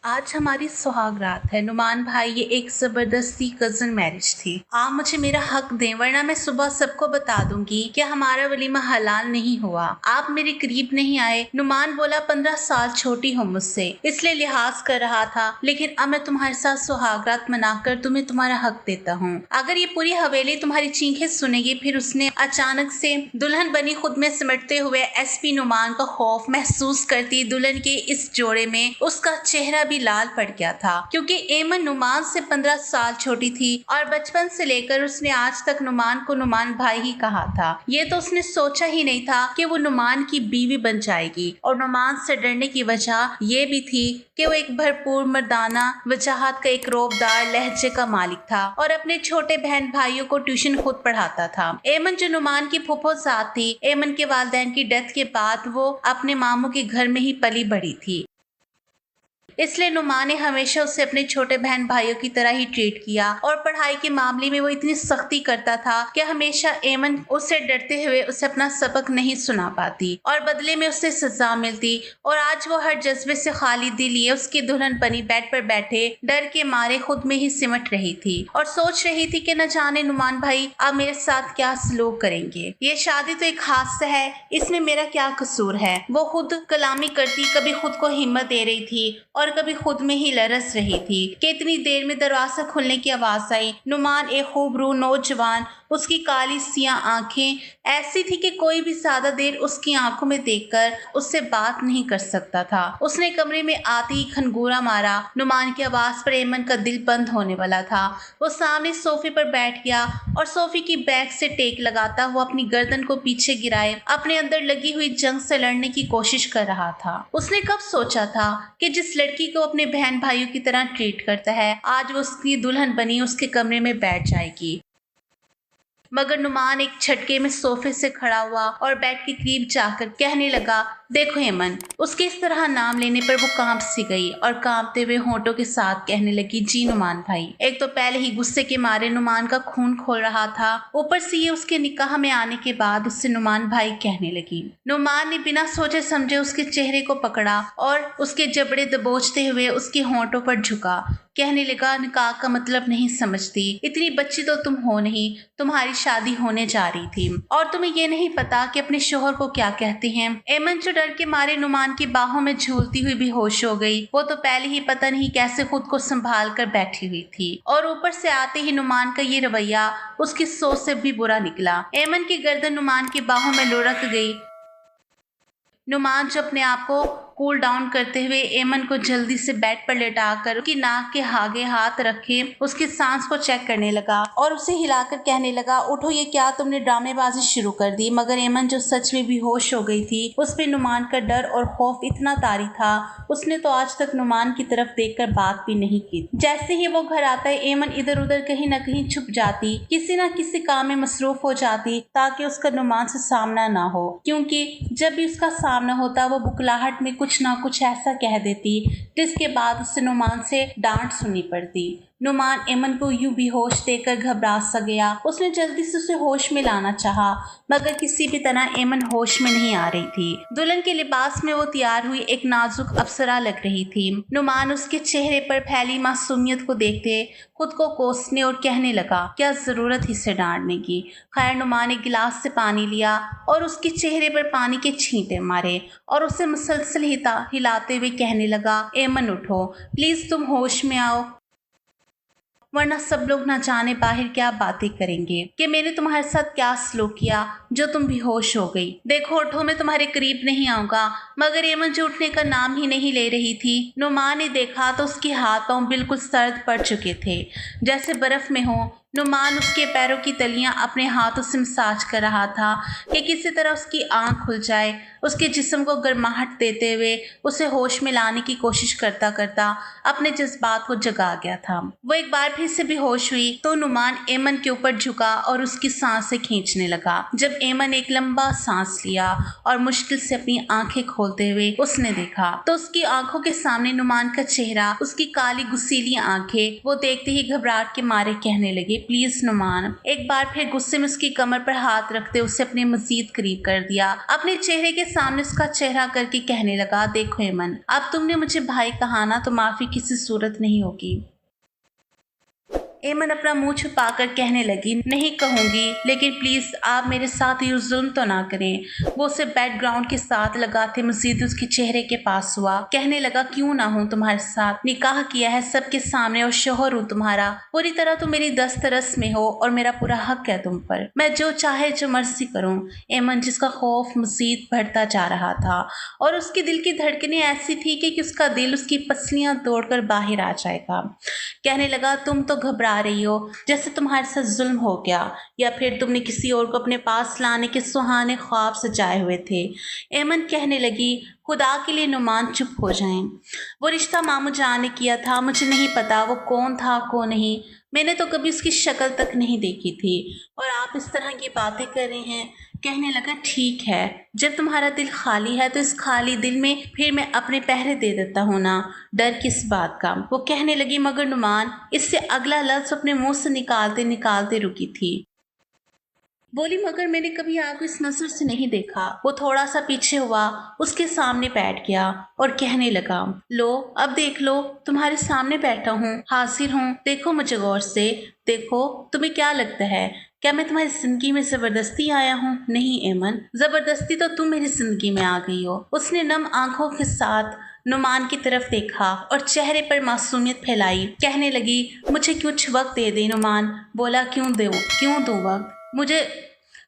आज हमारी सुहागरात है नुमान भाई। ये एक जबरदस्ती कजन मैरिज थी। आप मुझे मेरा हक दें वरना मैं सुबह सबको बता दूंगी कि हमारा वलीमा हलाल नहीं हुआ। आप मेरे करीब नहीं आए। नुमान बोला 15 साल छोटी हो मुझसे, इसलिए लिहाज कर रहा था, लेकिन अब मैं तुम्हारे साथ सुहागरात मनाकर तुम्हें तुम्हारा हक देता हूँ। अगर ये पूरी हवेली तुम्हारी चीखें सुनेगी। फिर उसने अचानक से दुल्हन बनी खुद में सिमटते हुए एसपी नुमान का खौफ महसूस करती दुल्हन के इस जोड़े में उसका चेहरा भी लाल पड़ गया था, क्योंकि एमन नुमान से 15 साल छोटी थी और बचपन से लेकर उसने आज तक नुमान को नुमान भाई ही कहा था। ये तो उसने सोचा ही नहीं था कि वो नुमान की बीवी बन जाएगी। और नुमान से डरने की वजह ये भी थी कि वो एक भरपूर मर्दाना वजाहत का एक रोबदार लहजे का मालिक था और अपने छोटे बहन भाइयों को ट्यूशन खुद पढ़ाता था। एमन जो नुमान की फुफो साथ थी, एमन के वालिदैन की डेथ के बाद वो अपने मामू के घर में ही पली बढ़ी थी, इसलिए नुमान ने हमेशा उसे अपने छोटे बहन भाइयों की तरह ही ट्रीट किया। और पढ़ाई के मामले में वो इतनी सख्ती करता था कि हमेशा एमन उससे डरते हुए उसे अपना सबक नहीं सुना पाती और बदले में उससे सजा मिलती। और आज वो हर जज्बे से खाली दिल लिए उसकी दुल्हन बनी बेड पर बैठे डर के मारे खुद में ही सिमट रही थी और सोच रही थी कि न जाने नुमान भाई अब मेरे साथ क्या सलूक करेंगे। ये शादी तो एक हादसा है, इसमें मेरा क्या कसूर है। वो खुद कलामी करती, कभी खुद को हिम्मत दे रही थी और कभी खुद में ही लरस रही थी कि इतनी देर में दरवाजा खुलने की आवाज आई। नुमान एक खूबरू नौजवान, उसकी काली सिया आंखें ऐसी थी कि कोई भी ज्यादा देर उसकी आंखों में देखकर उससे बात नहीं कर सकता था। उसने कमरे में आते ही खनगूरा मारा। नुमान की आवाज पर एमन का दिल बंद होने वाला था। वो सामने सोफे पर बैठ गया और सोफे की बैक से टेक लगाता हुआ अपनी गर्दन को पीछे गिराए अपने अंदर लगी हुई जंग से लड़ने की कोशिश कर रहा था। उसने कब सोचा था कि जिस लड़की को अपने बहन भाइयों की तरह ट्रीट करता है, आज वो उसकी दुल्हन बनी उसके कमरे में बैठ जाएगी। मगर नुमान एक झटके में सोफे से खड़ा हुआ और बेड के करीब जाकर कहने लगा, देखो एमन। उसके इस तरह नाम लेने पर वो कांप सी गई और कांपते हुए होंठों के साथ कहने लगी, जी नुमान भाई। एक तो पहले ही गुस्से के मारे नुमान का खून खोल रहा था, ऊपर से ये उसके निकाह में आने के बाद उससे नुमान भाई कहने लगी। नुमान ने बिना सोचे समझे उसके चेहरे को पकड़ा और उसके जबड़े दबोचते हुए उसके होंठों पर झुका। कहने लगा, निकाह का मतलब नहीं समझती, इतनी बच्ची तो तुम हो नहीं, तुम्हारी शादी होने जा रही थी और तुम्हें ये नहीं पता कि अपने शोहर को क्या कहते हैं। एमन जो डर के मारे नुमान की बाहों में झूलती हुई बेहोश हो गई। वो तो पहले ही पता नहीं कैसे खुद को संभाल कर बैठी हुई थी और ऊपर से आते ही नुमान का ये रवैया उसकी सोच से भी बुरा निकला। एमन की गर्दन नुमान की बाहों में लुढ़क गई। नुमान जो अपने आप को कूल डाउन करते हुए एमन को जल्दी से बेड पर लेटाकर उसकी नाक के आगे हाथ रखे उसकी सांस को चेक करने लगा और उसे हिलाकर कहने लगा, उठो, ये क्या तुमने ड्रामेबाजी शुरू कर दी। मगर एमन जो सच में बेहोश हो गई थी, उस पे नुमान का डर और खौफ इतना तारी था, उसने तो आज तक नुमान की तरफ देखकर बात भी नहीं की। जैसे ही वो घर आता है, एमन इधर उधर कहीं न कहीं छुप जाती, किसी न किसी काम में मसरूफ हो जाती ताकि उसका नुमान से सामना ना हो, क्योंकि जब भी उसका सामना होता वो बुकलाहट में कुछ ना कुछ ऐसा कह देती जिसके बाद उससे नुमान से डांट सुननी पड़ती। नुमान एमन को यूं बेहोश देखकर घबरा सा गया। उसने जल्दी से उसे होश में लाना चाहा, मगर किसी भी तरह एमन होश में नहीं आ रही थी। दुल्हन के लिबास में वो तैयार हुई एक नाजुक अप्सरा लग रही थी। नुमान उसके चेहरे पर फैली मासूमियत को देखते खुद को कोसने और कहने लगा, क्या जरूरत इसे डांटने की। खैर, नुमान ने गिलास से पानी लिया और उसके चेहरे पर पानी के छींटे मारे और उसे मुसलसल हिलाते हुए कहने लगा, एमन उठो, प्लीज तुम होश में आओ, वरना सब लोग ना जाने बाहर क्या बातें करेंगे कि मैंने तुम्हारे साथ क्या सलूक किया जो तुम बेहोश हो गई। देखो उठो, मैं तुम्हारे करीब नहीं आऊंगा। मगर एमन जो उठने का नाम ही नहीं ले रही थी। नुमान ने देखा तो उसके हाथों बिल्कुल सर्द पड़ चुके थे, जैसे बर्फ में हो। नुमान उसके पैरों की तलियां अपने हाथों से मसाज कर रहा था कि किसी तरह उसकी आंख खुल जाए। उसके जिस्म को गर्माहट देते हुए उसे होश में लाने की कोशिश करता करता अपने जज्बात को जगा गया था। वो एक बार फिर से बेहोश हुई तो नुमान एमन के ऊपर झुका और उसकी सांसें खींचने लगा। जब एमन एक लंबा सांस लिया और मुश्किल से अपनी आंखें खोलते हुए उसने देखा तो उसकी आंखों के सामने नुमान का चेहरा, उसकी काली गुस्सीली आंखें। वो देखते ही घबराहट के मारे कहने लगी, प्लीज नुमान। एक बार फिर गुस्से में उसकी कमर पर हाथ रखते उसे अपने मजीद करीब कर दिया। अपने चेहरे के सामने उसका चेहरा करके कहने लगा, देखो एमन, अब तुमने मुझे भाई कहा ना तो माफी किसी सूरत नहीं होगी। एमन अपना मुंह छुपाकर कहने लगी, नहीं कहूंगी, लेकिन प्लीज आप मेरे साथ ये जुल्म तो ना करें। वो उसे बैकग्राउंड के साथ लगाते मजीद उसके चेहरे के पास हुआ। कहने लगा, क्यों ना हूं तुम्हारे साथ, निकाह किया है सबके सामने और शोहर हूं तुम्हारा। पूरी तरह तुम मेरी दस्तरस में हो और मेरा पूरा हक है तुम पर। मैं जो चाहे जो मर्जी करूं। एमन, जिसका खौफ मजीद बढ़ता जा रहा था और उसके दिल की धड़कनें ऐसी थी कि उसका दिल उसकी पसलियां तोड़कर बाहर आ जाएगा। कहने लगा, तुम तो घबरा रही हो जैसे तुम्हारे साथ जुल्म हो गया या फिर तुमने किसी और को अपने पास लाने के सुहाने ख्वाब सजाए हुए थे। एमन कहने लगी, खुदा के लिए नुमान चुप हो जाएं। वो रिश्ता मामू जान ने किया था, मुझे नहीं पता वो कौन था कौन नहीं। मैंने तो कभी उसकी शक्ल तक नहीं देखी थी और आप इस तरह की बातें कर रहे हैं। कहने लगा, ठीक है, जब तुम्हारा दिल खाली है तो इस खाली दिल में फिर मैं अपने पहरे दे देता हूँ ना, डर किस बात का। वो कहने लगी, मगर नुमान, इससे अगला लफ्ज अपने मुंह से निकालते निकालते रुकी थी। बोली, मगर मैंने कभी आपको इस नजर से नहीं देखा। वो थोड़ा सा पीछे हुआ, उसके सामने बैठ गया और कहने लगा, लो अब देख लो, तुम्हारे सामने बैठा हूँ, हाजिर हूँ, देखो मुझे गौर से, देखो तुम्हें क्या लगता है, क्या मैं तुम्हारी जिंदगी में जबरदस्ती आया हूँ? नहीं एमन, जबरदस्ती तो तुम मेरी जिंदगी में आ गई हो। उसने नम आंखों के साथ नुमान की तरफ देखा और चेहरे पर मासूमियत फैलाई। कहने लगी, मुझे कुछ वक्त दे दे नुमान। बोला, क्यों दूं वक्त?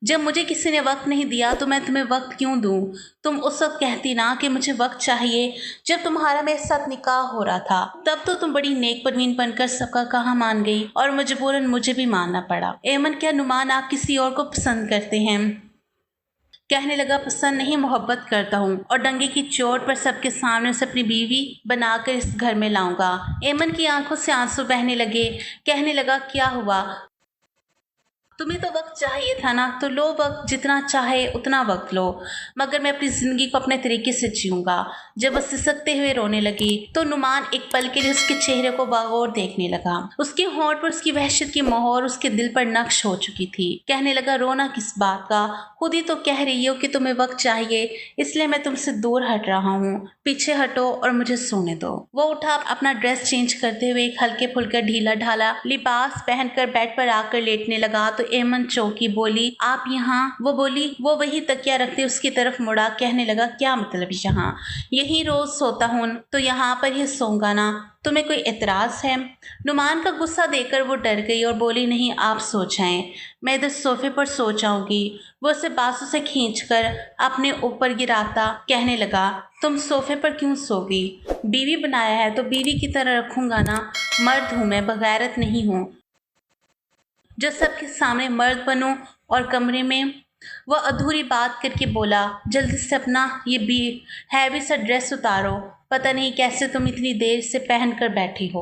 जब मुझे किसी ने वक्त नहीं दिया तो मैं तुम्हें वक्त क्यों दूं? तुम उस वक्त कहती ना कि मुझे वक्त चाहिए जब तुम्हारा मेरे साथ निकाह हो रहा था। तब तो तुम बड़ी नेक परवीन बनकर सबका कहा मान गई और मजबूरन मुझे भी मानना पड़ा। एमन, क्या नुमान आप किसी और को पसंद करते हैं? कहने लगा, पसंद नहीं, मोहब्बत करता हूँ और डंगे की चोट पर सबके सामने उसे अपनी बीवी बनाकर इस घर में लाऊंगा। एमन की आंखों से आंसू बहने लगे। कहने लगा, क्या हुआ? तुम्हें तो वक्त चाहिए था ना, तो लो वक्त, जितना चाहे उतना वक्त लो, मगर मैं अपनी जिंदगी को अपने तरीके से जीऊंगा। जब वो सिसकते हुए रोने लगी तो नुमान एक पल के लिए उसके चेहरे को बागौर देखने लगा। उसके होंठ पर उसकी वहशत की मोहर उसके दिल पर नक्श हो चुकी थी। कहने लगा, रोना किस बात का? खुद ही तो कह रही हो कि तुम्हें वक्त चाहिए, इसलिए मैं तुमसे दूर हट रहा हूँ। पीछे हटो और मुझे सोने दो। वो उठा, अपना ड्रेस चेंज करते हुए एक हल्के फुल्के ढीला ढाला लिबास पहनकर बेड पर आकर लेटने लगा तो एमन चौकी। बोली, आप यहाँ? वो बोली, वो वही तकिया रखते उसकी तरफ मुड़ा। कहने लगा, क्या मतलब यहाँ? यही रोज सोता हूँ तो यहाँ पर ही सोऊंगा ना, तुम्हें कोई एतराज है? नुमान का गुस्सा देकर वो डर गई और बोली, नहीं आप सो जाएं, मैं इधर सोफे पर सो जाऊंगी। वो उसे बाजू से खींचकर अपने ऊपर गिराता कहने लगा, तुम सोफे पर क्यों सोगी? बीवी बनाया है तो बीवी की तरह रखूंगा ना, मर्द हूं मैं, बगैरत नहीं हूँ जो सबके सामने मर्द बनूं। और कमरे में वह अधूरी बात करके बोला, जल्दी से अपना ये भी हैवी सा ड्रेस उतारो, पता नहीं कैसे तुम इतनी देर से पहन कर बैठी हो।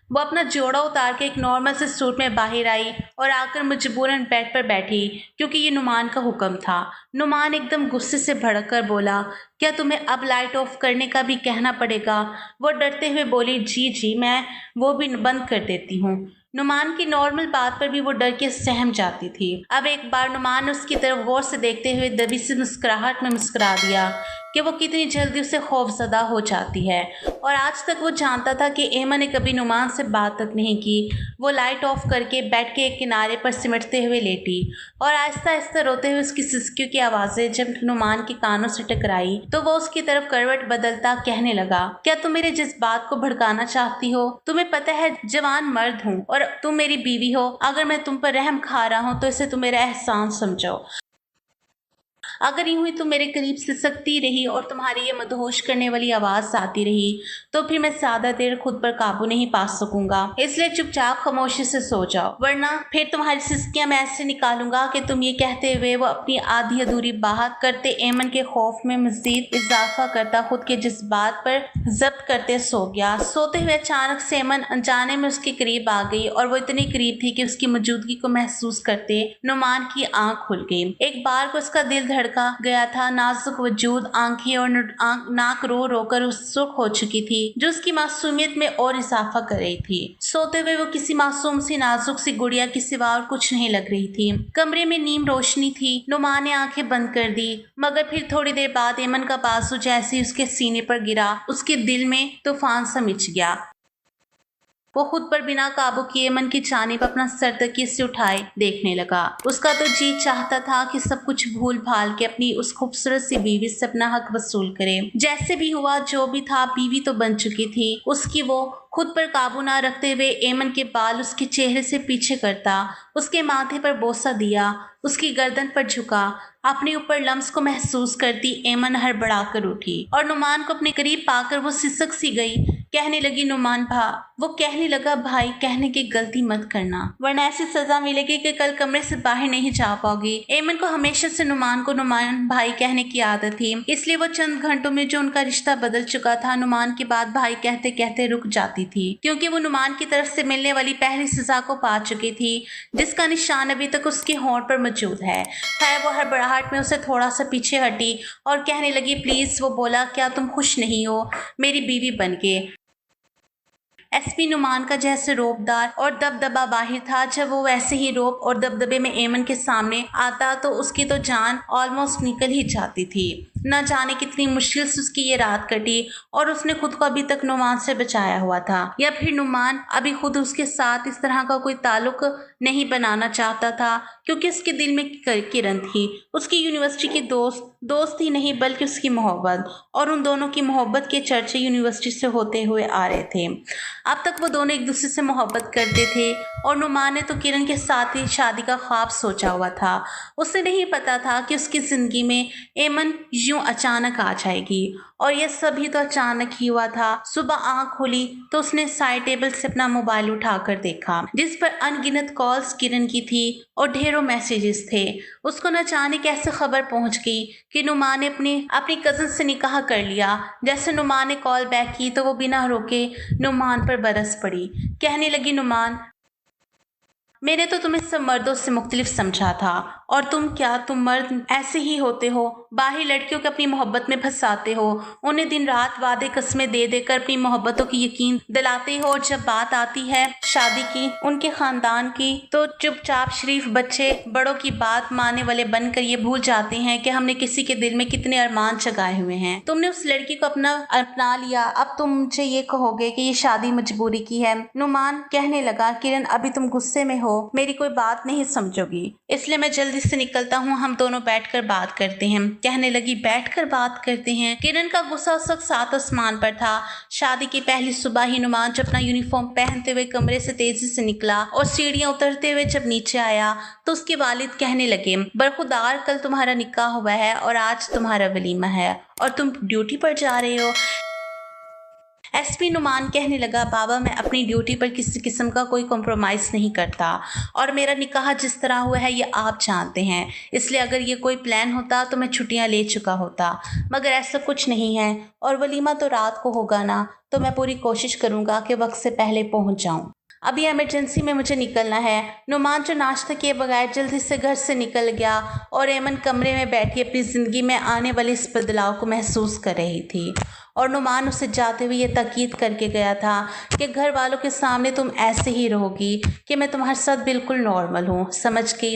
वो अपना जोड़ा उतार के एक नॉर्मल से सूट में बाहर आई और आकर मजबूरन बेड पर बैठी क्योंकि ये नुमान का हुक्म था। नुमान एकदम गुस्से से भड़क कर बोला, क्या तुम्हें अब लाइट ऑफ करने का भी कहना पड़ेगा? वो डरते हुए बोली, जी जी, मैं वो भी बंद कर देती हूँ। नुमान की नॉर्मल बात पर भी वो डर के सहम जाती थी। अब एक बार नुमान ने उसकी तरफ गौर से देखते हुए दबी सी मुस्कुराहट में मुस्कुरा दिया कि वो कितनी जल्दी उसे खौफजदा हो जाती है। और आज तक वो जानता था कि एमा ने कभी नुमान से बात तक नहीं की। वो लाइट ऑफ करके बेड के एक किनारे पर सिमटते हुए लेटी और आहिस्ता आहिस्ता रोते हुए उसकी सिसकियों की आवाज़ें जब नुमान के कानों से टकराई तो वो उसकी तरफ करवट बदलता कहने लगा, क्या तुम मेरे जज्बात को भड़काना चाहती हो? तुम्हें पता है जवान मर्द हूँ और तुम मेरी बीवी हो। अगर मैं तुम पर रहम खा रहा हूँ तो इसे तुम मेरा एहसान समझो। अगर यूं ही तुम मेरे करीब सिसकती रही और तुम्हारी ये मदहोश करने वाली आवाज़ आती रही तो फिर मैं ज़्यादा देर खुद पर काबू नहीं पा सकूंगा। इसलिए चुपचाप खामोशी से सो जाओ, वरना फिर तुम्हारी सिसकियां मैं ऐसे निकालूंगा कि तुम ये कहते हुए वो अपनी आधी अधूरी बात करते एमन के खौफ में मजीद इजाफा करता खुद के जज्बात पर जब्त करते सो गया। सोते हुए अचानक से एमन अनजाने में उसके करीब आ गई और वो इतनी करीब थी कि उसकी मौजूदगी को महसूस करते नुमान की आंख खुल गई। एक बार को उसका दिल धड़कन लड़का गया था। नाजुक वजूद, आंखें और नाक रो रो कर सुर्ख हो चुकी थी, जो उसकी मासूमियत में और इजाफा कर रही थी। सोते हुए वो किसी मासूम सी नाजुक सी गुड़िया के सिवा और कुछ नहीं लग रही थी। कमरे में नीम रोशनी थी। नुमान ने आंखें बंद कर दी, मगर फिर थोड़ी देर बाद एमन का बाजू जैसे ही उसके सीने पर गिरा, उसके दिल में तूफान सा मच गया। वो खुद पर बिना काबू किए एमन की जानिब अपना सर तकिए से उठाए देखने लगा। उसका तो जी चाहता था कि सब कुछ भूल भाल के अपनी उस खूबसूरत सी बीवी से अपना हक वसूल करे। जैसे भी हुआ, जो भी था, बीवी तो बन चुकी थी उसकी। वो खुद पर काबू ना रखते हुए एमन के बाल उसके चेहरे से पीछे करता, उसके माथे पर बोसा दिया, उसकी गर्दन पर झुका। अपने ऊपर लम्स को महसूस करती एमन हड़बड़ा कर उठी और नुमान को अपने करीब पाकर वो सिसक सी गई। कहने लगी, नुमान वो कहने लगा, भाई कहने की गलती मत करना, वरना ऐसी सजा मिलेगी कि कल कमरे से बाहर नहीं जा पाओगी। एमन को हमेशा से नुमान को नुमान भाई कहने की आदत थी, इसलिए वो चंद घंटों में जो उनका रिश्ता बदल चुका था, नुमान की बात भाई कहते कहते रुक जाती थी, क्योंकि वो नुमान की तरफ से मिलने वाली पहली सजा को पा चुकी थी, जिसका निशान अभी तक उसके होंठ पर मौजूद है। खैर, वो हड़बड़ाहट में उसे थोड़ा सा पीछे हटी और कहने लगी, प्लीज। वो बोला, क्या तुम खुश नहीं हो मेरी बीवी बन के? एसपी नुमान का जैसे रोबदार और दबदबा बाहिर था, जब वो वैसे ही रोब और दबदबे में एमन के सामने आता तो उसकी तो जान ऑलमोस्ट निकल ही जाती थी। न जाने कितनी मुश्किल से उसकी ये रात कटी, और उसने खुद को अभी तक नुमान से बचाया हुआ था, या फिर नुमान अभी खुद उसके साथ इस तरह का कोई ताल्लुक नहीं बनाना चाहता था, क्योंकि उसके दिल में किरण थी, उसकी यूनिवर्सिटी की दोस्त ही नहीं बल्कि उसकी मोहब्बत, और उन दोनों की मोहब्बत के चर्चे यूनिवर्सिटी से होते हुए आ रहे थे। अब तक वो दोनों एक दूसरे से मोहब्बत करते थे, और नुमान ने तो किरण के साथ ही शादी का ख्वाब सोचा हुआ था। उसे नहीं पता था कि उसकी जिंदगी में एमन यूं अचानक आ जाएगी, और यह सभी तो अचानक ही हुआ था। सुबह आंख खुली तो उसने साइड टेबल से अपना मोबाइल उठाकर देखा, जिस पर अनगिनत कॉल्स किरण की थी और ढेरों मैसेजेस थे। उसको न जाने कैसे खबर पहुंच गई कि नुमान ने अपनी कजन से निकाह कर लिया। जैसे नुमान ने कॉल बैक की तो वो बिना रोके नुमान पर बरस पड़ी। कहने लगी, नुमान, मैंने तो तुम्हें सब मर्दों से मुख्तलिफ समझा था, और तुम मर्द ऐसे ही होते हो, बाहर लड़कियों को अपनी मोहब्बत में फंसाते हो, उन्हें दिन रात वादे कस्में दे देकर अपनी मोहब्बतों की यकीन दिलाते हो, और जब बात आती है शादी की, उनके खानदान की, तो चुपचाप शरीफ बच्चे बड़ों की बात मानने वाले बनकर ये भूल जाते हैं कि हमने किसी के दिल में कितने अरमान जगाए हुए हैं। तुमने उस लड़की को अपना लिया, अब तुम मुझे ये कहोगे कि ये शादी मजबूरी की है। नुमान कहने लगा, किरण, अभी तुम गुस्से में हो, मेरी कोई बात नहीं समझोगी, इसलिए मैं जल्दी से निकलता हूँ, हम दोनों बैठकर बात करते हैं। कहने लगी, बैठकर बात करते हैं? किरण का गुस्सा उस वक्त सात आसमान पर था। शादी की पहली सुबह ही नुमान जब अपना यूनिफॉर्म पहनते हुए कमरे से तेजी से निकला और सीढ़ियां उतरते हुए जब नीचे आया तो उसके वालिद कहने लगे, बरखुदार, कल तुम्हारा निकाह हुआ है और आज तुम्हारा वलीमा है और तुम ड्यूटी पर जा रहे हो। एसपी नुमान कहने लगा, बाबा, मैं अपनी ड्यूटी पर किसी किस्म का कोई कॉम्प्रोमाइज़ नहीं करता, और मेरा निकाह जिस तरह हुआ है ये आप जानते हैं, इसलिए अगर ये कोई प्लान होता तो मैं छुट्टियां ले चुका होता, मगर ऐसा कुछ नहीं है, और वलीमा तो रात को होगा ना, तो मैं पूरी कोशिश करूँगा कि वक्त से पहले पहुँच जाऊँ। अभी इमरजेंसी में मुझे निकलना है। नुमान जो नाश्ता किए बगैर जल्दी से घर से निकल गया, और एमन कमरे में बैठी अपनी ज़िंदगी में आने वाले इस बदलाव को महसूस कर रही थी, और नुमान उसे जाते हुए ये ताकीद करके गया था कि घर वालों के सामने तुम ऐसे ही रहोगी कि मैं तुम्हारे साथ बिल्कुल नॉर्मल हूँ, समझ गई।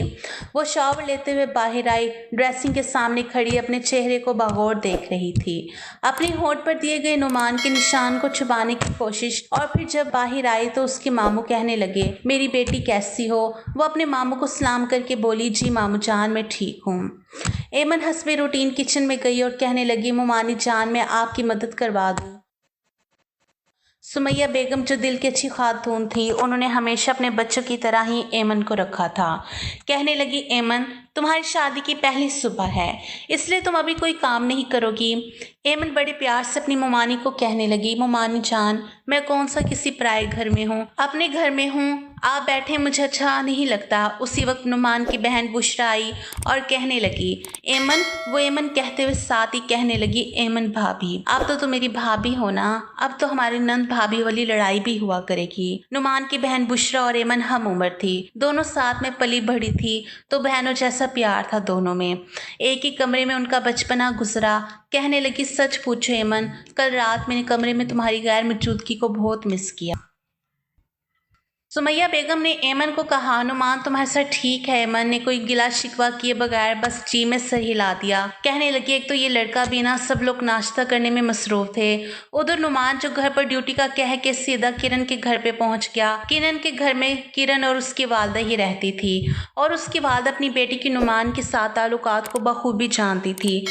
वो शावर लेते हुए बाहर आई, ड्रेसिंग के सामने खड़ी अपने चेहरे को बागौर देख रही थी, अपनी होंठ पर दिए गए नुमान के निशान को छुपाने की कोशिश। और फिर जब बाहर आई तो उसके मामू कहने लगे, मेरी बेटी कैसी हो? वो अपने मामू को सलाम करके बोली, जी मामू जान, मैं ठीक हूँ। एमन हस्बे रूटीन किचन में गई और कहने लगी, मुमानी जान, मैं आपकी मदद करवा दूँ। सुमैया बेगम जो दिल की अच्छी खातून थी, उन्होंने हमेशा अपने बच्चों की तरह ही एमन को रखा था। कहने लगी, एमन, तुम्हारी शादी की पहली सुबह है, इसलिए तुम अभी कोई काम नहीं करोगी। एमन बड़े प्यार से अपनी मुमानी को कहने लगी, मुमानी जान, मैं कौन सा किसी पराए घर में हूँ, अपने घर में हूँ। आप बैठे, मुझे अच्छा नहीं लगता। उसी वक्त नुमान की बहन बुशरा आई और कहने लगी, एमन। वो एमन कहते हुए साथ ही कहने लगी, एमन भाभी, अब तो मेरी भाभी हो ना, अब तो हमारी नंद भाभी वाली लड़ाई भी हुआ करेगी। नुमान की बहन बुशरा और एमन हम उम्र थी, दोनों साथ में पली बढ़ी थी, तो बहनों जैसा प्यार था दोनों में। एक ही कमरे में उनका बचपना गुजरा। कहने लगी, सच पूछो एमन, कल रात मैंने कमरे में तुम्हारी गैर मौजूदगी को बहुत मिस किया। सुमैया बेगम ने एमन को कहा, नुमान तुम्हारे साथ ठीक है। एमन ने कोई गिला शिकवा किए बगैर बस जी में सर हिला दिया। कहने लगी, एक तो ये लड़का भी ना, सब लोग नाश्ता करने में मसरूफ थे। उधर नुमान जो घर पर ड्यूटी का कह के सीधा किरण के घर पे पहुंच गया। किरण के घर में किरण और उसकी वालदा ही रहती थी और उसकी वालदा अपनी बेटी की नुमान के साथ ताल्लुकात को बखूबी जानती थी।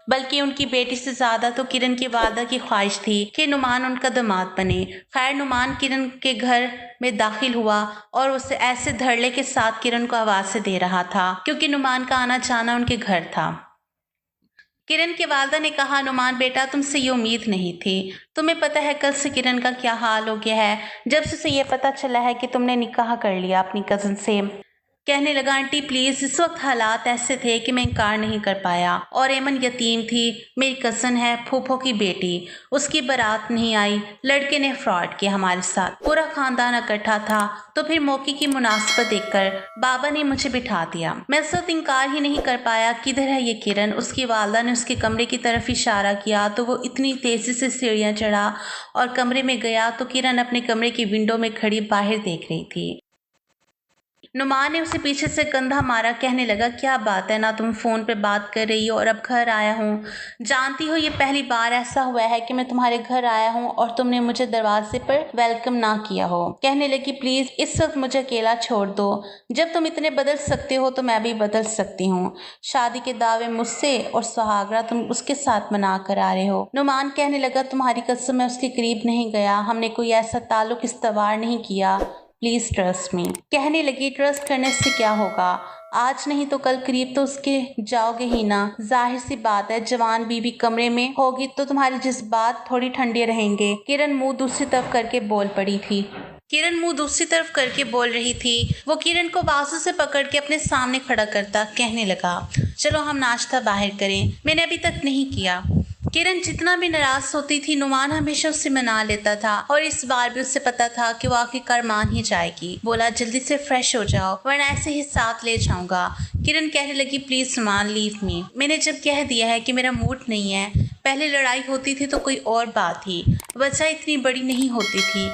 बल्कि उनकी बेटी से ज़्यादा तो किरण की वालदा की ख्वाहिश थी कि नुमान उनका दामाद बने। खैर, नुमान किरण के घर में दाखिल हुआ और उसे ऐसे धड़ल्ले के साथ किरण को आवाज़ दे रहा था क्योंकि नुमान का आना जाना उनके घर था। किरण की वालदा ने कहा, नुमान बेटा, तुमसे ये उम्मीद नहीं थी। तुम्हें पता है कल से किरण का क्या हाल हो गया है, जब से उसे ये पता चला है कि तुमने निकाह कर लिया अपनी कज़न से। कहने लगा, आंटी प्लीज़, इस वक्त हालात ऐसे थे कि मैं इनकार नहीं कर पाया। और एमन यतीम थी, मेरी कज़न है, फूफो की बेटी, उसकी बारात नहीं आई। लड़के ने फ्रॉड किया हमारे साथ, पूरा खानदान इकट्ठा था। तो फिर मौके की मुनासिबत देखकर बाबा ने मुझे बिठा दिया। मैं इस वक्त इनकार ही नहीं कर पाया, किधर है ये किरण। उसकी वालदा ने उसके कमरे की तरफ इशारा किया तो वो इतनी तेज़ी से सीढ़ियाँ चढ़ा और कमरे में गया तो किरण अपने कमरे की विंडो में खड़ी बाहर देख रही थी। नुमान ने उसे पीछे से कंधा मारा। कहने लगा, क्या बात है ना, तुम फ़ोन पे बात कर रही हो और अब घर आया हूँ। जानती हो, ये पहली बार ऐसा हुआ है कि मैं तुम्हारे घर आया हूँ और तुमने मुझे दरवाजे पर वेलकम ना किया हो। कहने लगी, प्लीज़ इस वक्त मुझे अकेला छोड़ दो। जब तुम इतने बदल सकते हो तो मैं भी बदल सकती हूँ। शादी के दावे मुझसे और सुहागरा तुम उसके साथ मना कर आ रहे हो। नुमान कहने लगा, तुम्हारी कसम मैं उसके करीब नहीं गया, हमने कोई ऐसा ताल्लुक इस्तवार नहीं किया, प्लीज़ ट्रस्ट मी। कहने लगी, ट्रस्ट करने से क्या होगा, आज नहीं तो कल करीब तो उसके जाओगे ही ना। जाहिर सी बात है, जवान बीवी कमरे में होगी तो तुम्हारे जज्बात थोड़ी ठंडे रहेंगे। किरण मुंह दूसरी तरफ करके बोल पड़ी थी। किरण मुंह दूसरी तरफ करके बोल रही थी। वो किरण को बाजू से पकड़ के अपने सामने खड़ा करता कहने लगा, चलो हम नाश्ता बाहर करें, मैंने अभी तक नहीं किया। किरण जितना भी नाराज होती थी, नुमान हमेशा उससे मना लेता था और इस बार भी उससे पता था कि वो आखिरकार मान ही जाएगी। बोला, जल्दी से फ्रेश हो जाओ वरना ऐसे ही साथ ले जाऊंगा। किरण कहने लगी, प्लीज नुमान लीव मी, मैंने जब कह दिया है कि मेरा मूड नहीं है। पहले लड़ाई होती थी तो कोई और बात थी, वजह इतनी बड़ी नहीं होती थी,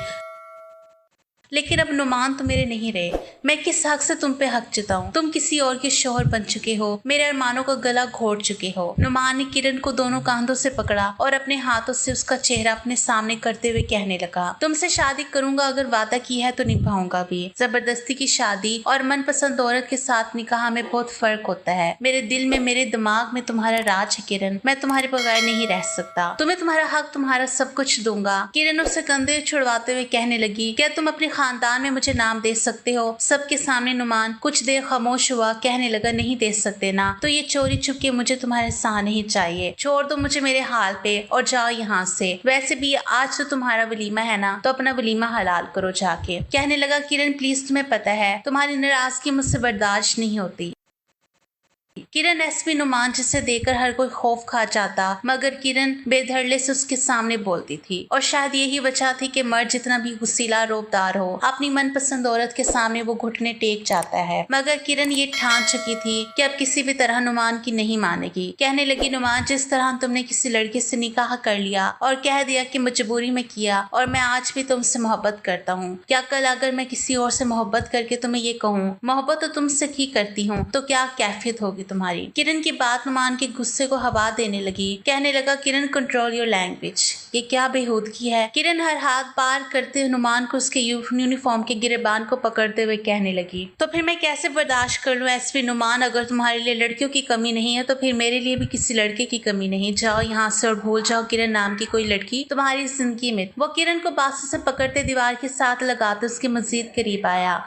लेकिन अब नुमान तो मेरे नहीं रहे। मैं किस हक से तुम पे हक जताऊं? तुम किसी और के शोहर बन चुके हो, मेरे अरमानों का गला घोट चुके हो। नुमान ने किरण को दोनों कांधों से पकड़ा और अपने हाथों से उसका चेहरा अपने सामने करते हुए कहने लगा, तुमसे शादी करूंगा, अगर वादा की है तो निभाऊंगा भी। जबरदस्ती की शादी और मनपसंद औरत के साथ निकाह में बहुत फर्क होता है। मेरे दिल में, मेरे दिमाग में तुम्हारा राज है किरण, मैं तुम्हारे बगैर नहीं रह सकता। तुम्हें तुम्हारा हक, तुम्हारा सब कुछ दूंगा। किरण उससे कंधे छुड़वाते हुए कहने लगी, क्या तुम अपने खानदान में मुझे नाम दे सकते हो? सबके सामने नुमान कुछ देर खामोश हुआ। कहने लगा, नहीं दे सकते ना, तो ये चोरी छुपके मुझे तुम्हारे साथ नहीं चाहिए। छोड़ दो मुझे मेरे हाल पे और जाओ यहाँ से। वैसे भी आज तो तुम्हारा वलीमा है ना, तो अपना वलीमा हलाल करो जाके। कहने लगा, किरण प्लीज, तुम्हें पता है तुम्हारी नाराजगी मुझसे बर्दाश्त नहीं होती। किरण एसपी नुमान जिसे देखकर हर कोई खौफ खा जाता, मगर किरण बेधड़ले से उसके सामने बोलती थी और शायद यही वजह थी कि मर्द जितना भी गुस्सीला रोबदार हो, अपनी मनपसंद औरत के सामने वो घुटने टेक जाता है। मगर किरण ये ठान चुकी थी कि अब किसी भी तरह नुमान की नहीं मानेगी। कहने लगी, नुमान, जिस तरह तुमने किसी लड़के से निकाह कर लिया और कह दिया कि मजबूरी में किया, और मैं आज भी तुमसे मोहब्बत करता हूँ, क्या कल अगर मैं किसी और से मोहब्बत करके तुम्हें ये कहूँ मोहब्बत तो तुमसे ही करती हूँ, तो क्या कैफियत होगी तुम्हारी? किरण की बात नुमान के गुस्से को हवा देने लगी। कहने लगा, किरण कंट्रोल योर लैंग्वेज, ये क्या बेहूदगी है? किरण हर हाथ पार करते हुए नुमान को उसके यूनिफॉर्म के गिरेबान को पकड़ते हुए कहने लगी, तो फिर मैं कैसे बर्दाश्त कर लूं एसपी नुमान? अगर तुम्हारे लिए लड़कियों की कमी नहीं है तो फिर मेरे लिए भी किसी लड़के की कमी नहीं। जाओ यहाँ से और भूल जाओ किरण नाम की कोई लड़की तुम्हारी जिंदगी में। वो किरण को बाजू से पकड़ते दीवार के साथ लगाते उसके मजीद करीब आया।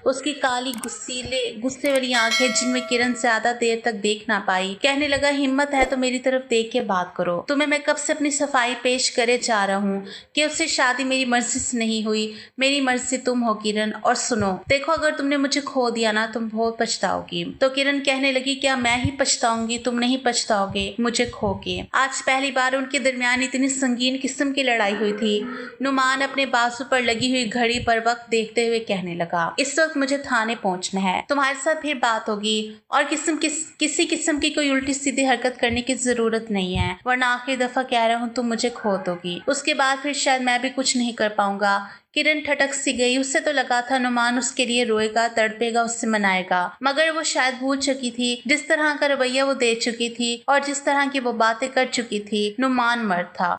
उसकी काली गुस्से वाली आंखें जिनमें किरण ज्यादा देर तक देख ना पाई, कहने लगा हिम्मत है तो मेरी तरफ देख के बात करो। तुम्हें मैं कब से अपनी सफाई पेश करे जा रहा हूँ कि उससे शादी मेरी मर्जी से नहीं हुई, मेरी मर्जी तुम हो किरण। और सुनो, देखो अगर तुमने मुझे खो दिया ना तुम बहुत पछताओगी। तो किरण कहने लगी क्या मैं ही पछताऊंगी, तुम नहीं पछताओगे मुझे खो के। आज पहली बार उनके दरमियान इतनी संगीन किस्म की लड़ाई हुई थी। नुमान अपने बाजू पर लगी हुई घड़ी पर वक्त देखते हुए कहने लगा इस वक्त मुझे थाने पहुंचना है, तुम्हारे साथ फिर बात होगी और किसी किस्म की कोई उल्टी सीधी हरकत करने की जरूरत नहीं है, वरना आखिरी दफा कह रहा हूँ तुम मुझे खो दोगी, उसके बाद फिर शायद मैं भी कुछ नहीं कर पाऊंगा। किरण ठटक सी गई। उससे तो लगा था नुमान उसके लिए रोएगा, तड़पेगा, उससे मनाएगा, मगर वो शायद भूल चुकी थी जिस तरह का रवैया वो दे चुकी थी और जिस तरह की वो बातें कर चुकी थी। नुमान मर्द था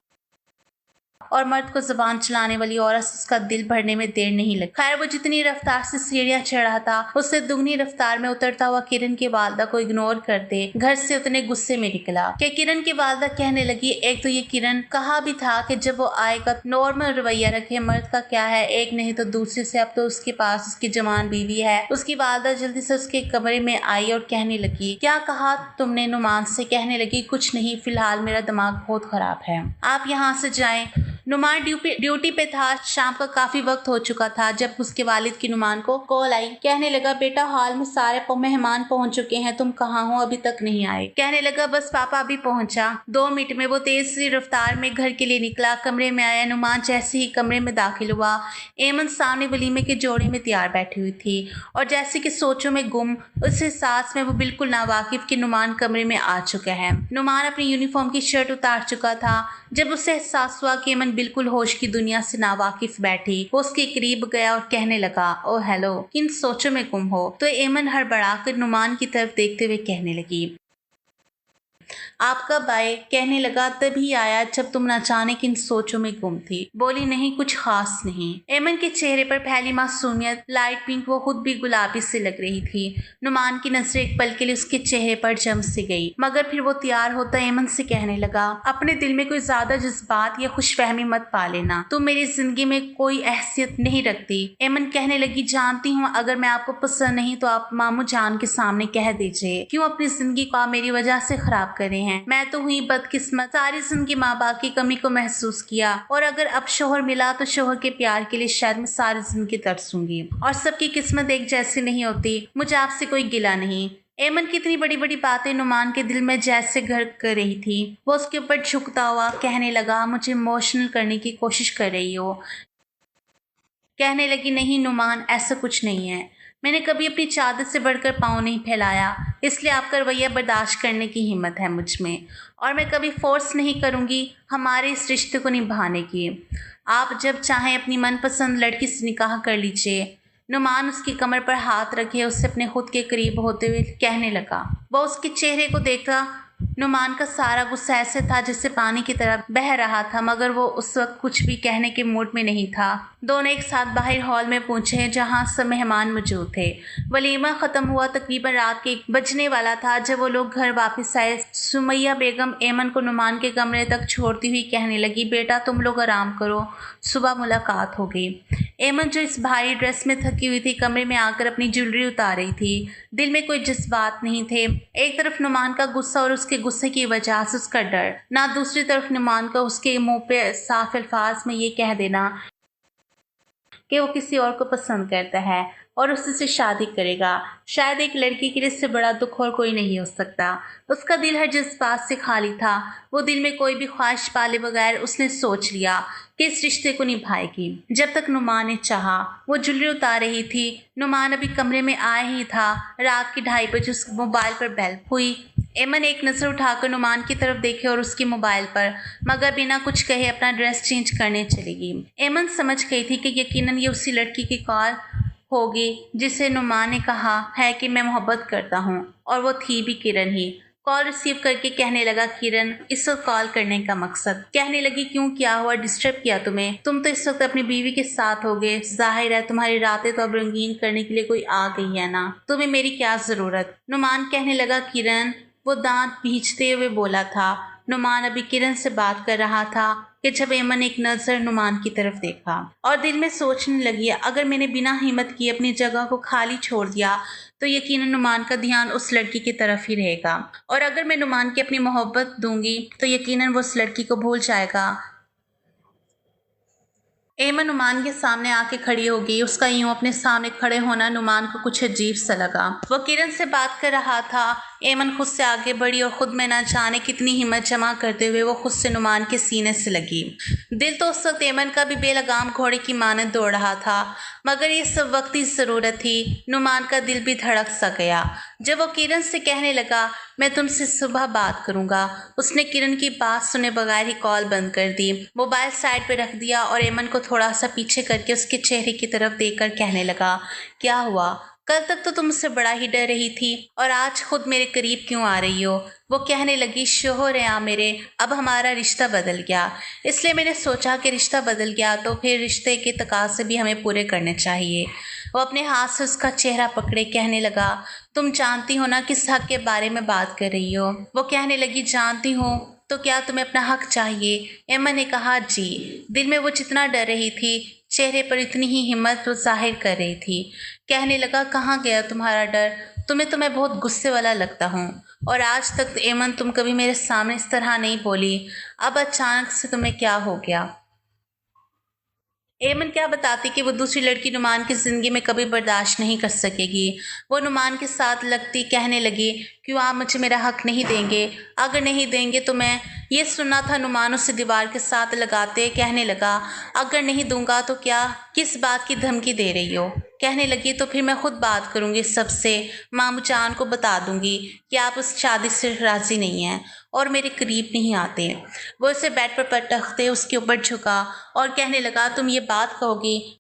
और मर्द को जुबान चलाने वाली औरत से उसका दिल भरने में देर नहीं लगी। खैर वो जितनी रफ्तार से सीढ़ियां चढ़ा था उससे दुगनी रफ्तार में उतरता हुआ किरण की वालदा को इग्नोर करते घर से उतने गुस्से में निकला कि किरण की वालदा कहने लगी एक तो ये किरण कहा भी था कि जब वो आएगा नॉर्मल रवैया रखे, मर्द का क्या है, एक नहीं तो दूसरे से अब तो उसके पास उसकी जवान बीवी है। उसकी वालदा जल्दी से उसके कमरे में आई और कहने लगी क्या कहा तुमने नुमान से? कहने लगी कुछ नहीं, फिलहाल मेरा दिमाग बहुत खराब है, आप यहाँ से जाएं। नुमान ड्यूटी पे था। शाम का काफी वक्त हो चुका था जब उसके वालिद की नुमान को कॉल आई। कहने लगा बेटा हॉल में सारे मेहमान पहुंच चुके हैं, तुम कहाँ हो, अभी तक नहीं आए? कहने लगा बस पापा अभी पहुंचा, 2 मिनट में। वो तेज सी रफ्तार में घर के लिए निकला, कमरे में आया। नुमान जैसे ही कमरे में दाखिल हुआ एमन सामने वलीमे के जोड़े में तैयार बैठी हुई थी और जैसे कि सोचों में गुम, उस एहसास में वो बिल्कुल नावाकिफ कि नुमान कमरे में आ चुका है। नुमान अपनी यूनिफॉर्म की शर्ट उतार चुका था। जब उसे एहसास हुआ कि एमन बिल्कुल होश की दुनिया से नावाकिफ बैठी, वो उसके करीब गया और कहने लगा ओ हेलो, किन सोचों में गुम हो? तो एमन हड़बड़ाकर नुमान की तरफ देखते हुए कहने लगी आप कब आए? कहने लगा तभी आया जब तुम अचानक इन सोचों में गुम थी। बोली नहीं, कुछ खास नहीं। एमन के चेहरे पर पहली मासूमियत, लाइट पिंक, वो खुद भी गुलाबी से लग रही थी। नुमान की नजरें एक पल के लिए उसके चेहरे पर जम सी गई, मगर फिर वो तैयार होता एमन से कहने लगा अपने दिल में कोई ज्यादा जज्बात या खुशफहमी मत पा लेना, तुम मेरी जिंदगी में कोई अहसियत नहीं रखती। एमन कहने लगी जानती हूँ, अगर मैं आपको पसंद नहीं तो आप मामू जान के सामने कह दीजिए, क्यों अपनी जिंदगी को आप मेरी वजह से खराब करे हैं। मैं तो हुई बदकिस्मत, सारी जिंदगी माँ बाप की कमी को महसूस किया और अगर अब शोहर मिला तो शोहर के प्यार के लिए शायद मैं सारी जिंदगी तरसूंगी। और सबकी किस्मत एक जैसी नहीं होती, मुझे आपसे कोई गिला नहीं। एमन की इतनी बड़ी बड़ी बातें नुमान के दिल में जैसे घर कर रही थी। वो उसके ऊपर झुकता हुआ कहने लगा मुझे इमोशनल करने की कोशिश कर रही हो। कहने लगी नहीं नुमान, ऐसा कुछ नहीं है, मैंने कभी अपनी चादर से बढ़कर पाँव नहीं फैलाया, इसलिए आपका रवैया बर्दाश्त करने की हिम्मत है मुझ में और मैं कभी फोर्स नहीं करूँगी हमारे इस रिश्ते को निभाने की। आप जब चाहें अपनी मनपसंद लड़की से निकाह कर लीजिए। नुमान उसकी कमर पर हाथ रखे उससे अपने खुद के करीब होते हुए कहने लगा। वो उसके चेहरे को देखा। नुमान का सारा गुस्सा ऐसे था जैसे पानी की तरह बह रहा था, मगर वो उस वक्त कुछ भी कहने के मूड में नहीं था। दोनों एक साथ बाहर हॉल में पहुंचे जहां सब मेहमान मौजूद थे। वलीमा खत्म हुआ तकरीबन रात के 1 बजने वाला था जब वो लोग घर वापस आए। सुमैया बेगम एमन को नुमान के कमरे तक छोड़ती हुई कहने लगी बेटा तुम लोग आराम करो, सुबह मुलाकात होगी। एमन जो इस भारी ड्रेस में थकी हुई थी कमरे में आकर अपनी ज्वेलरी उतार रही थी। दिल में कोई जज्बात नहीं थे। एक तरफ नुमान का गुस्सा और उसके गुस्से की वजह से उसका डर, ना दूसरी तरफ नुमान का उसके मुंह पे साफ अल्फाज में ये कह देना कि वो किसी और को पसंद करता है और उससे शादी करेगा। शायद एक लड़की के लिए इससे बड़ा दुख और कोई नहीं हो सकता। उसका दिल हर जज्बात से खाली था। वो दिल में कोई भी ख्वाहिश पाले बगैर उसने सोच लिया कि इस रिश्ते को निभाएगी। जब तक नुमान ने चाहा वो ज्वेलरी उतार रही थी। नुमान अभी कमरे में आया ही था। रात के 2:30 बजे उसके मोबाइल पर बेल हुई। एमन एक नज़र उठाकर नुमान की तरफ देखे और उसके मोबाइल पर, मगर बिना कुछ कहे अपना ड्रेस चेंज करने चलेगी। एमन समझ गई थी कि यकीनन ये उसी लड़की की कॉल होगी जिसे नुमान ने कहा है कि मैं मोहब्बत करता हूँ, और वो थी भी किरण ही। कॉल रिसीव करके कहने लगा किरण, इस वक्त कॉल करने का मकसद? कहने लगी क्यों, क्या हुआ, डिस्टर्ब किया तुम्हें? तुम तो इस वक्त अपनी बीवी के साथ होगे, जाहिर है तुम्हारी रातें तो अब रंगीन करने के लिए कोई आ गई है ना, तुम्हें मेरी क्या जरूरत? नुमान कहने लगा किरण, वो दांत भींचते हुए बोला था। नुमान अभी किरण से बात कर रहा था कि जब एमन एक नज़र नुमान की तरफ देखा और दिल में सोचने लगी, अगर मैंने बिना हिम्मत किए अपनी जगह को खाली छोड़ दिया तो यकीनन नुमान का ध्यान उस लड़की की तरफ ही रहेगा, और अगर मैं नुमान की अपनी मोहब्बत दूंगी तो यकीनन वो उस लड़की को भूल जाएगा। एमन नुमान के सामने आके खड़ी हो गई। उसका यूं अपने सामने खड़े होना नुमान को कुछ अजीब सा लगा। वो किरण से बात कर रहा था। एमन खुद से आगे बढ़ी और खुद में ना जाने कितनी हिम्मत जमा करते हुए वो खुद से नुमान के सीने से लगी। दिल तो उस वक्त एमन का भी बेलगाम घोड़े की मानद दौड़ रहा था, मगर ये सब वक्त की ज़रूरत थी। नुमान का दिल भी धड़क सा गया जब वो किरण से कहने लगा, मैं तुमसे सुबह बात करूंगा। उसने किरण की बात सुने बगैर ही कॉल बंद कर दी, मोबाइल साइड पे रख दिया और एमन को थोड़ा सा पीछे करके उसके चेहरे की तरफ देखकर कहने लगा, क्या हुआ? कल तक तो तुम मुझसे बड़ा ही डर रही थी और आज खुद मेरे करीब क्यों आ रही हो? वो कहने लगी, शोहर है मेरे, अब हमारा रिश्ता बदल गया, इसलिए मैंने सोचा कि रिश्ता बदल गया तो फिर रिश्ते के तकाज़े भी हमें पूरे करने चाहिए। वो अपने हाथ से उसका चेहरा पकड़े कहने लगा, तुम जानती हो ना किस हक के बारे में बात कर रही हो? वो कहने लगी, जानती हूँ, तो क्या तुम्हें अपना हक चाहिए? एमन ने कहा, जी। दिल में वो जितना डर रही थी, चेहरे पर इतनी ही हिम्मत वो जाहिर कर रही थी। कहने लगा, कहाँ गया तुम्हारा डर? तुम्हें तो मैं बहुत गुस्से वाला लगता हूँ, और आज तक एमन तुम कभी मेरे सामने इस तरह नहीं बोली, अब अचानक से तुम्हें क्या हो गया? एमन क्या बताती कि वो दूसरी लड़की नुमान की ज़िंदगी में कभी बर्दाश्त नहीं कर सकेगी। वो नुमान के साथ लगती कहने लगी, क्यों आप मुझे मेरा हक नहीं देंगे? अगर नहीं देंगे तो मैं ये सुना था नुमान उसे दीवार के साथ लगाते कहने लगा, अगर नहीं दूंगा तो क्या? किस बात की धमकी दे रही हो? कहने लगी, तो फिर मैं खुद बात करूंगी सबसे, मामू जान को बता दूंगी कि आप उस शादी से राज़ी नहीं हैं और मेरे करीब नहीं आते। वो उसे बेड पर पटकते उसके ऊपर झुका और कहने लगा, तुम ये बात कहोगी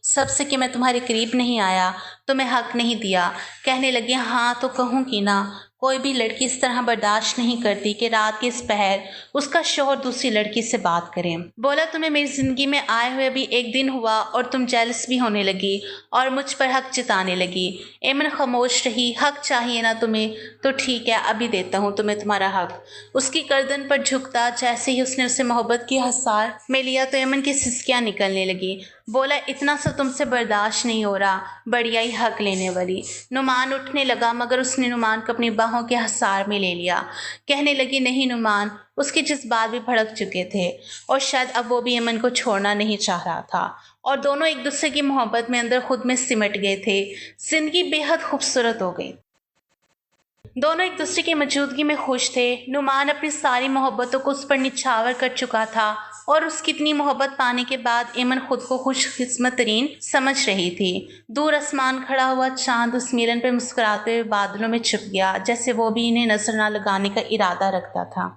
सबसे कि मैं तुम्हारे करीब नहीं आया, तुम्हें हक नहीं दिया? कहने लगी, हाँ तो कहूँगी ना। कोई भी लड़की इस तरह बर्दाश्त नहीं करती कि रात के इस पहर उसका शौहर दूसरी लड़की से बात करे। बोला, तुम्हें मेरी ज़िंदगी में आए हुए अभी एक दिन हुआ और तुम जेलस भी होने लगी और मुझ पर हक जताने लगी। एमन खामोश रही। हक चाहिए ना तुम्हें? तो ठीक है, अभी देता हूँ तुम्हें तुम्हारा हक। उसकी गर्दन पर झुकता जैसे ही उसने उसे मोहब्बत की हसार में लिया तो एमन की सिसकियाँ निकलने लगी। बोला, इतना सा तुमसे बर्दाश्त नहीं हो रहा, बढ़िया ही हक लेने वाली। नुमान उठने लगा, मगर उसने नुमान को अपनी बाहों के हसार में ले लिया। कहने लगी, नहीं नुमान। उसके जज्बात भी भड़क चुके थे और शायद अब वो भी एमन को छोड़ना नहीं चाह रहा था, और दोनों एक दूसरे की मोहब्बत में अंदर खुद में सिमट गए थे। जिंदगी बेहद खूबसूरत हो गई। दोनों एक दूसरे की मौजूदगी में खुश थे। नुमान अपनी सारी मोहब्बतों को उस पर निछावर कर चुका था और उसकी इतनी मोहब्बत पाने के बाद एमन खुद को खुशकिस्मत तरीन समझ रही थी। दूर आसमान खड़ा हुआ चांद उस मिलन पर मुस्कुराते हुए बादलों में छुप गया, जैसे वो भी इन्हें नजर न लगाने का इरादा रखता था।